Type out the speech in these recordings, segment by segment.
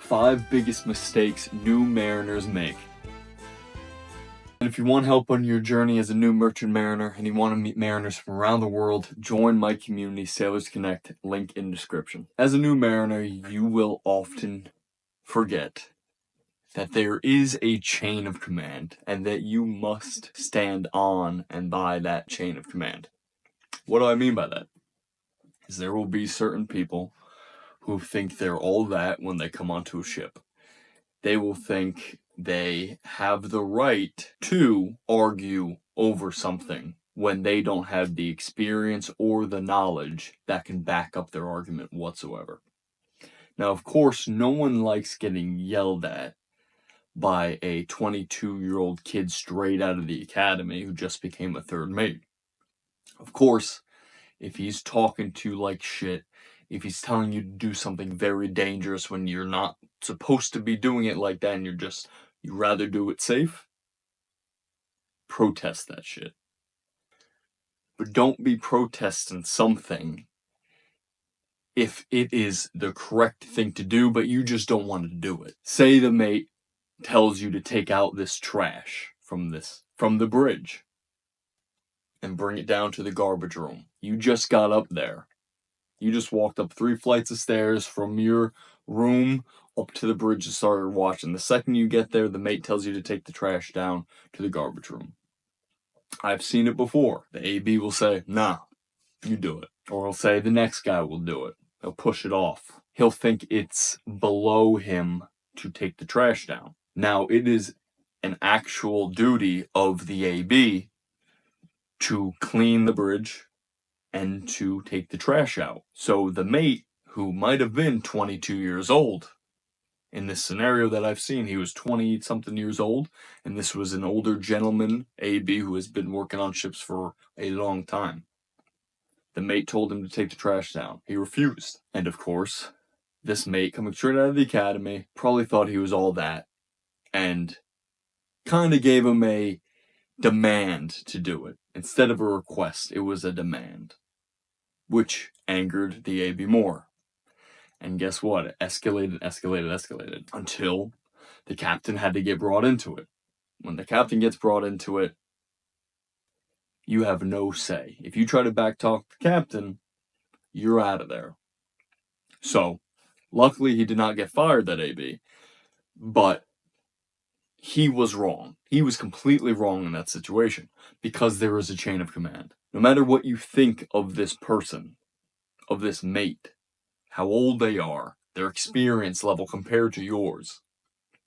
5 biggest mistakes new mariners make. And if you want help on your journey as a new merchant mariner and you want to meet mariners from around the world, join my community, Sailors Connect, link in description. As a new mariner, you will often forget that there is a chain of command and that you must stand on and by that chain of command. What do I mean by that? Is there will be certain people who think they're all that when they come onto a ship. They will think they have the right to argue over something when they don't have the experience or the knowledge that can back up their argument whatsoever. Now, of course, no one likes getting yelled at by a 22-year-old kid straight out of the academy who just became a third mate. Of course, if he's talking to you like shit, if he's telling you to do something very dangerous when you're not supposed to be doing it like that and you'd rather do it safe, protest that shit. But don't be protesting something if it is the correct thing to do, but you just don't want to do it. Say the mate tells you to take out this trash from the bridge and bring it down to the garbage room. You just got up there. You just walked up 3 flights of stairs from your room up to the bridge and started washing. The second you get there, the mate tells you to take the trash down to the garbage room. I've seen it before. The AB will say, nah, you do it. Or he'll say the next guy will do it. He'll push it off. He'll think it's below him to take the trash down. Now, it is an actual duty of the AB to clean the bridge and to take the trash out. So the mate, who might have been 22 years old, in this scenario that I've seen, he was 20-something years old, and this was an older gentleman, AB, who has been working on ships for a long time. The mate told him to take the trash down. He refused. And of course, this mate, coming straight out of the academy, probably thought he was all that, and kind of gave him a demand to do it. Instead of a request, it was a demand, which angered the AB more. And guess what? It escalated, until the captain had to get brought into it. When the captain gets brought into it, you have no say. If you try to backtalk the captain, you're out of there. So, luckily he did not get fired, that AB, but he was wrong. He was completely wrong in that situation, because there is a chain of command. No matter what you think of this person, of this mate, how old they are, their experience level compared to yours.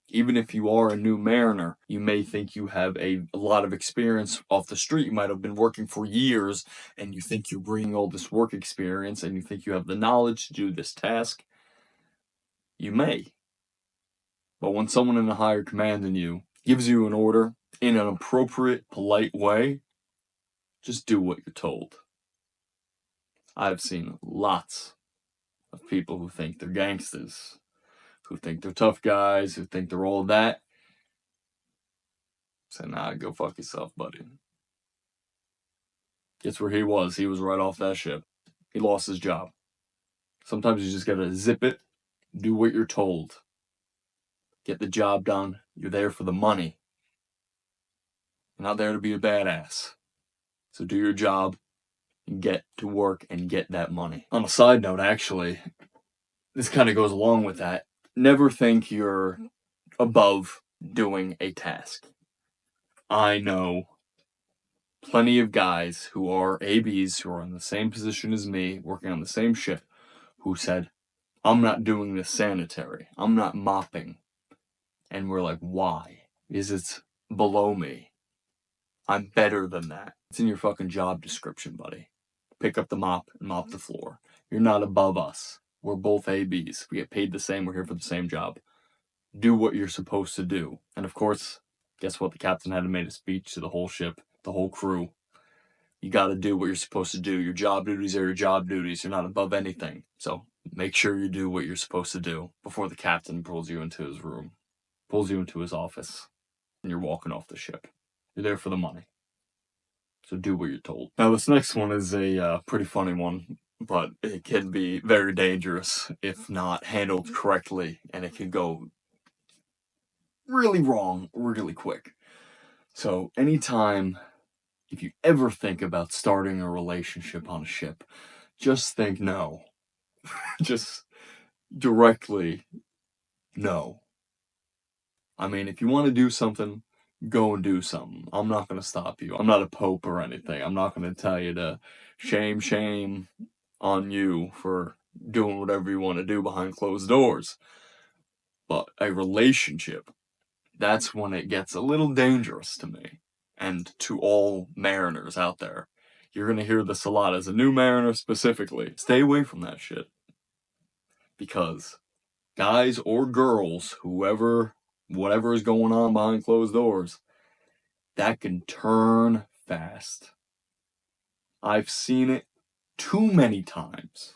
Even if you are a new mariner, you may think you have a lot of experience off the street. You might have been working for years, and you think you're bringing all this work experience, and you think you have the knowledge to do this task. You may. But when someone in a higher command than you gives you an order in an appropriate, polite way, just do what you're told. I've seen lots of people who think they're gangsters, who think they're tough guys, who think they're all that. Say, nah, go fuck yourself, buddy. Guess where he was? He was right off that ship. He lost his job. Sometimes you just gotta zip it, do what you're told. Get the job done. You're there for the money. You're not there to be a badass. So do your job and get to work and get that money. On a side note, actually, this kind of goes along with that. Never think you're above doing a task. I know plenty of guys who are ABs, who are in the same position as me, working on the same ship, who said, I'm not doing this sanitary. I'm not mopping. And we're like, why? Because it's below me. I'm better than that. It's in your fucking job description, buddy. Pick up the mop and mop the floor. You're not above us. We're both ABs. We get paid the same. We're here for the same job. Do what you're supposed to do. And of course, guess what? The captain had to make a speech to the whole ship, the whole crew. You gotta do what you're supposed to do. Your job duties are your job duties. You're not above anything. So make sure you do what you're supposed to do before the captain pulls you into his room, pulls you into his office, and you're walking off the ship. You're there for the money. So do what you're told. Now, this next one is a pretty funny one. but it can be very dangerous if not handled correctly, and it can go really wrong really quick. So anytime, if you ever think about starting a relationship on a ship, just think no. Just directly no. I mean, if you want to do something, go and do something. I'm not going to stop you. I'm not a pope or anything. I'm not going to tell you to shame on you for doing whatever you want to do behind closed doors. But a relationship, that's when it gets a little dangerous to me and to all mariners out there. You're going to hear this a lot as a new mariner specifically. Stay away from that shit. Because guys or girls, whatever is going on behind closed doors, that can turn fast. I've seen it too many times,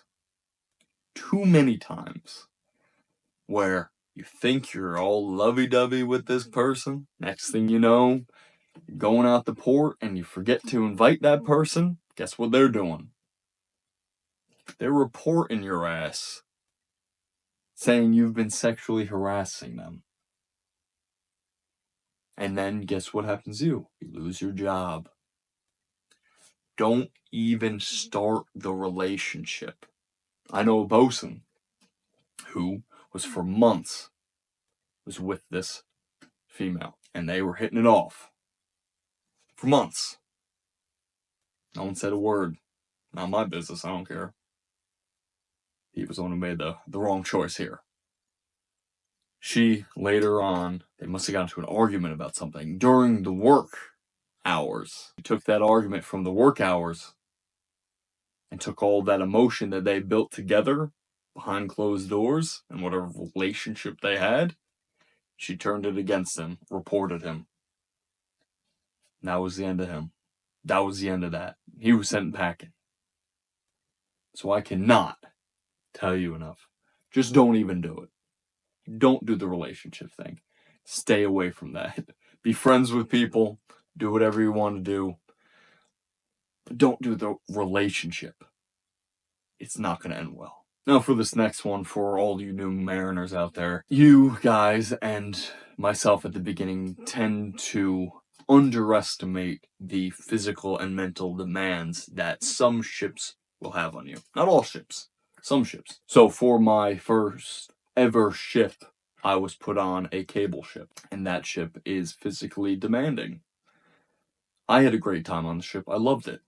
where you think you're all lovey-dovey with this person. Next thing you know, you're going out the port and you forget to invite that person. Guess what they're doing? They're reporting your ass, saying you've been sexually harassing them. And then guess what happens to you? You lose your job. Don't even start the relationship. I know a bosun who was for months was with this female, and they were hitting it off for months. No one said a word. Not my business, I don't care. He was the one who made the wrong choice here. She, later on, they must have gotten into an argument about something during the work hours. He took that argument from the work hours and took all that emotion that they built together behind closed doors and whatever relationship they had. She turned it against him, reported him. And that was the end of him. That was the end of that. He was sent packing. So I cannot tell you enough. Just don't even do it. Don't do the relationship thing. Stay away from that. Be friends with people. Do whatever you want to do. But don't do the relationship. It's not going to end well. Now for this next one, for all you new mariners out there, you guys and myself at the beginning tend to underestimate the physical and mental demands that some ships will have on you. Not all ships, some ships. So for my first ever ship, I was put on a cable ship, and that ship is physically demanding. I had a great time on the ship. I loved it.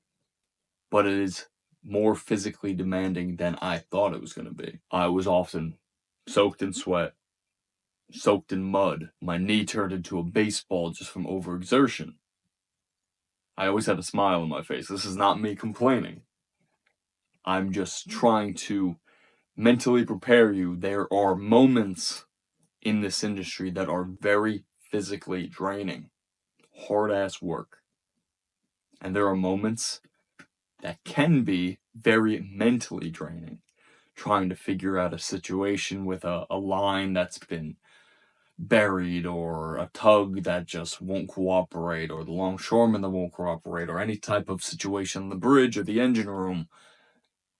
But it is more physically demanding than I thought it was going to be. I was often soaked in sweat, soaked in mud. My knee turned into a baseball just from overexertion. I always had a smile on my face. This is not me complaining. I'm just trying to mentally prepare you. There are moments in this industry that are very physically draining. Hard-ass work. And there are moments that can be very mentally draining. Trying to figure out a situation with a line that's been buried, or a tug that just won't cooperate, or the longshoreman that won't cooperate, or any type of situation on the bridge or the engine room,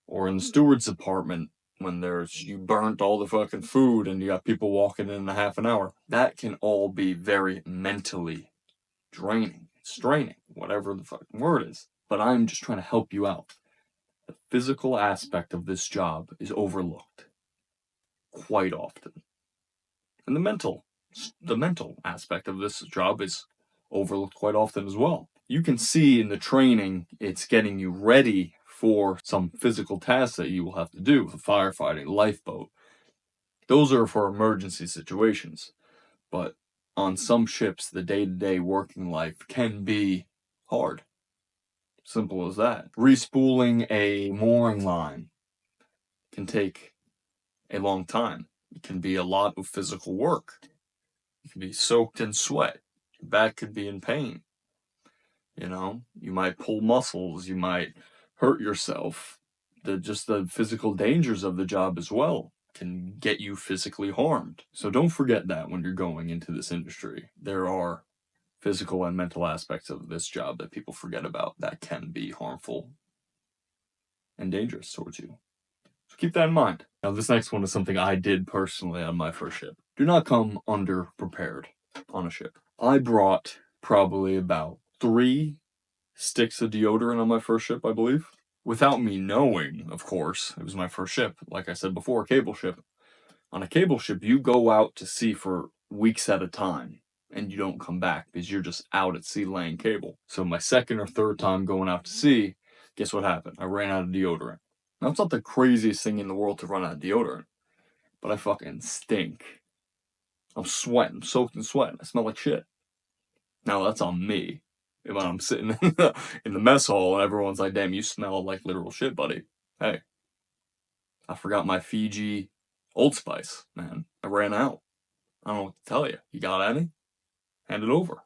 or in the steward's apartment when you burnt all the fucking food and you got people walking in a half an hour. That can all be very mentally draining, straining, whatever the fucking word is. But I'm just trying to help you out. The physical aspect of this job is overlooked quite often. And the mental aspect of this job is overlooked quite often as well. You can see in the training, it's getting you ready for some physical tasks that you will have to do, firefighting, lifeboat. Those are for emergency situations. But on some ships, the day-to-day working life can be hard. Simple as that. Respooling a mooring line can take a long time. It can be a lot of physical work. You can be soaked in sweat. Your back could be in pain. You know, you might pull muscles. You might hurt yourself. Just the physical dangers of the job as well can get you physically harmed. So don't forget that when you're going into this industry. There are physical and mental aspects of this job that people forget about that can be harmful. and dangerous towards you. So keep that in mind. Now, this next one is something I did personally on my first ship. Do not come underprepared on a ship. I brought probably about 3 sticks of deodorant on my first ship, I believe. Without me knowing, of course, it was my first ship. Like I said before, a cable ship. On a cable ship, you go out to sea for weeks at a time, and you don't come back because you're just out at sea laying cable. So my second or third time going out to sea, guess what happened? I ran out of deodorant. Now, it's not the craziest thing in the world to run out of deodorant, but I fucking stink. I'm sweating, I'm soaked in sweat, I smell like shit. Now, that's on me. When I'm sitting in the mess hall and everyone's like, damn, you smell like literal shit, buddy. Hey, I forgot my Fiji Old Spice, man. I ran out. I don't know what to tell you. You got any? Hand it over.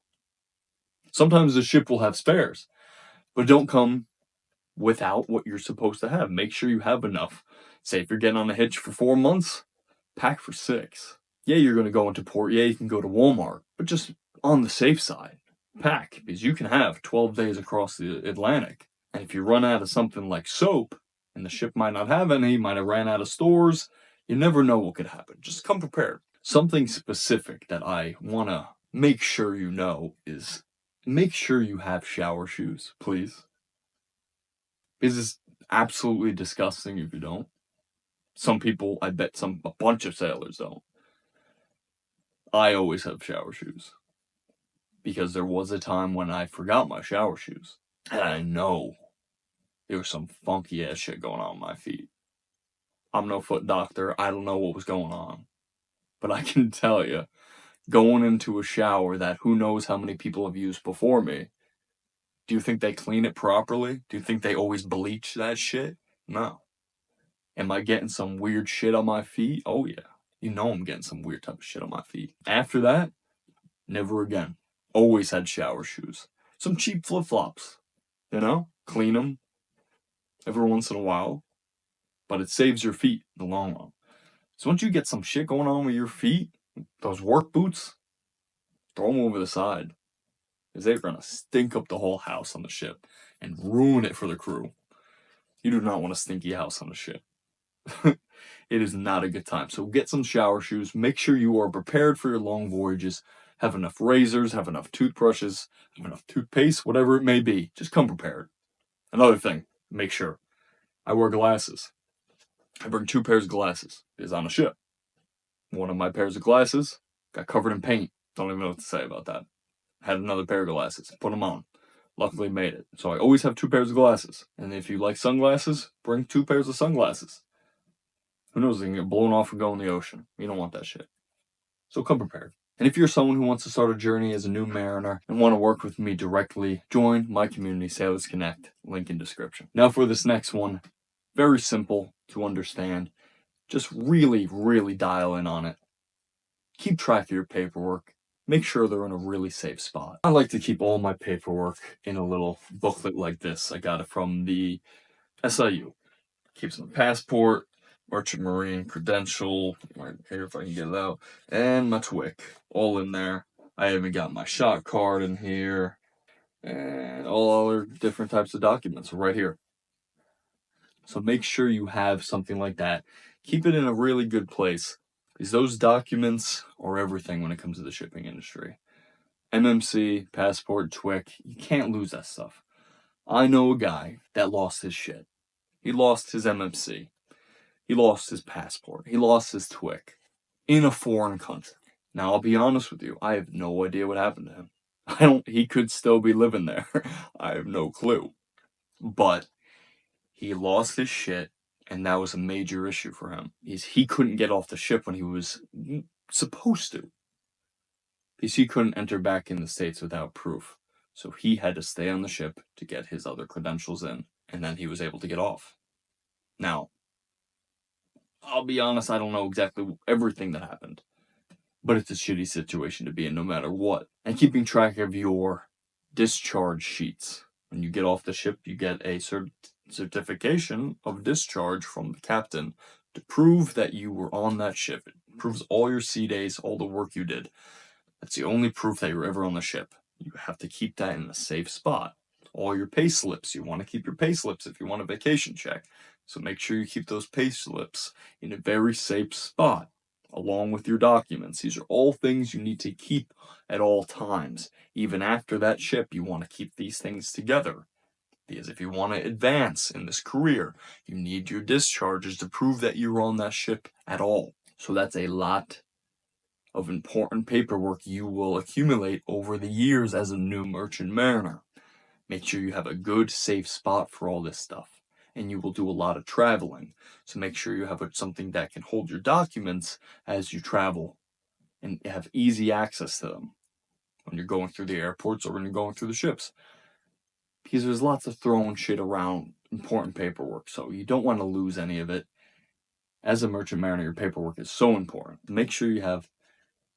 Sometimes the ship will have spares, but don't come without what you're supposed to have. Make sure you have enough. Say if you're getting on a hitch for 4 months, pack for 6. Yeah, you're going to go into port. Yeah, you can go to Walmart, but just on the safe side, pack, because you can have 12 days across the Atlantic. And if you run out of something like soap, and the ship might not have any, might have ran out of stores, you never know what could happen. Just come prepared. Something specific that I want to make sure you know is make sure you have shower shoes, please. Because it's absolutely disgusting if you don't. Some people, I bet a bunch of sailors don't. I always have shower shoes. Because there was a time when I forgot my shower shoes. And I know there was some funky ass shit going on with my feet. I'm no foot doctor. I don't know what was going on. But I can tell you, going into a shower that who knows how many people have used before me, do you think they clean it properly? Do you think they always bleach that shit? No. Am I getting some weird shit on my feet? Oh yeah. You know I'm getting some weird type of shit on my feet. After that, never again. Always had shower shoes. Some cheap flip-flops. You know? Clean them every once in a while. But it saves your feet in the long run. So once you get some shit going on with your feet, those work boots, throw them over the side. Because they're going to stink up the whole house on the ship and ruin it for the crew. You do not want a stinky house on a ship. It is not a good time. So get some shower shoes. Make sure you are prepared for your long voyages. Have enough razors, have enough toothbrushes, have enough toothpaste, whatever it may be. Just come prepared. Another thing, make sure. I wear glasses. I bring 2 pairs of glasses. It's on a ship. One of my pairs of glasses got covered in paint. Don't even know what to say about that. Had another pair of glasses. Put them on. Luckily made it. So I always have 2 pairs of glasses. And if you like sunglasses, bring 2 pairs of sunglasses. Who knows, they can get blown off and go in the ocean. You don't want that shit. So come prepared. And if you're someone who wants to start a journey as a new mariner and want to work with me directly, join my community, Sailors Connect, link in description. Now for this next one, very simple to understand. Just really, really dial in on it. Keep track of your paperwork. Make sure they're in a really safe spot. I like to keep all my paperwork in a little booklet like this. I got it from the SIU. Keeps my passport, Merchant Marine credential, right here if I can get it out, and my TWIC, all in there. I even got my shot card in here, and all other different types of documents right here. So make sure you have something like that. Keep it in a really good place, because those documents are everything when it comes to the shipping industry. MMC, passport, TWIC, you can't lose that stuff. I know a guy that lost his shit. He lost his MMC. He lost his passport. He lost his TWIC in a foreign country. Now, I'll be honest with you. I have no idea what happened to him. He could still be living there. I have no clue. But he lost his shit, and that was a major issue for him. He couldn't get off the ship when he was supposed to. Because he couldn't enter back in the States without proof. So he had to stay on the ship to get his other credentials in, and then he was able to get off. Now, I'll be honest, I don't know exactly everything that happened. But it's a shitty situation to be in no matter what. And keeping track of your discharge sheets. When you get off the ship, you get a certification of discharge from the captain to prove that you were on that ship. It proves all your sea days, all the work you did. That's the only proof that you were ever on the ship. You have to keep that in a safe spot. all your pay slips. You want to keep your pay slips if you want a vacation check. So make sure you keep those pay slips in a very safe spot, along with your documents. These are all things you need to keep at all times. Even after that ship, you want to keep these things together. Because if you want to advance in this career, you need your discharges to prove that you're on that ship at all. So that's a lot of important paperwork you will accumulate over the years as a new merchant mariner. Make sure you have a good, safe spot for all this stuff. And you will do a lot of traveling. So make sure you have something that can hold your documents as you travel and have easy access to them when you're going through the airports or when you're going through the ships. Because there's lots of throwing shit around, important paperwork, so you don't want to lose any of it. As a merchant mariner, your paperwork is so important. Make sure you have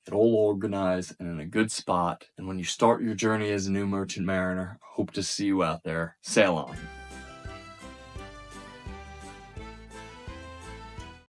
it all organized and in a good spot. And when you start your journey as a new merchant mariner, hope to see you out there. Sail on.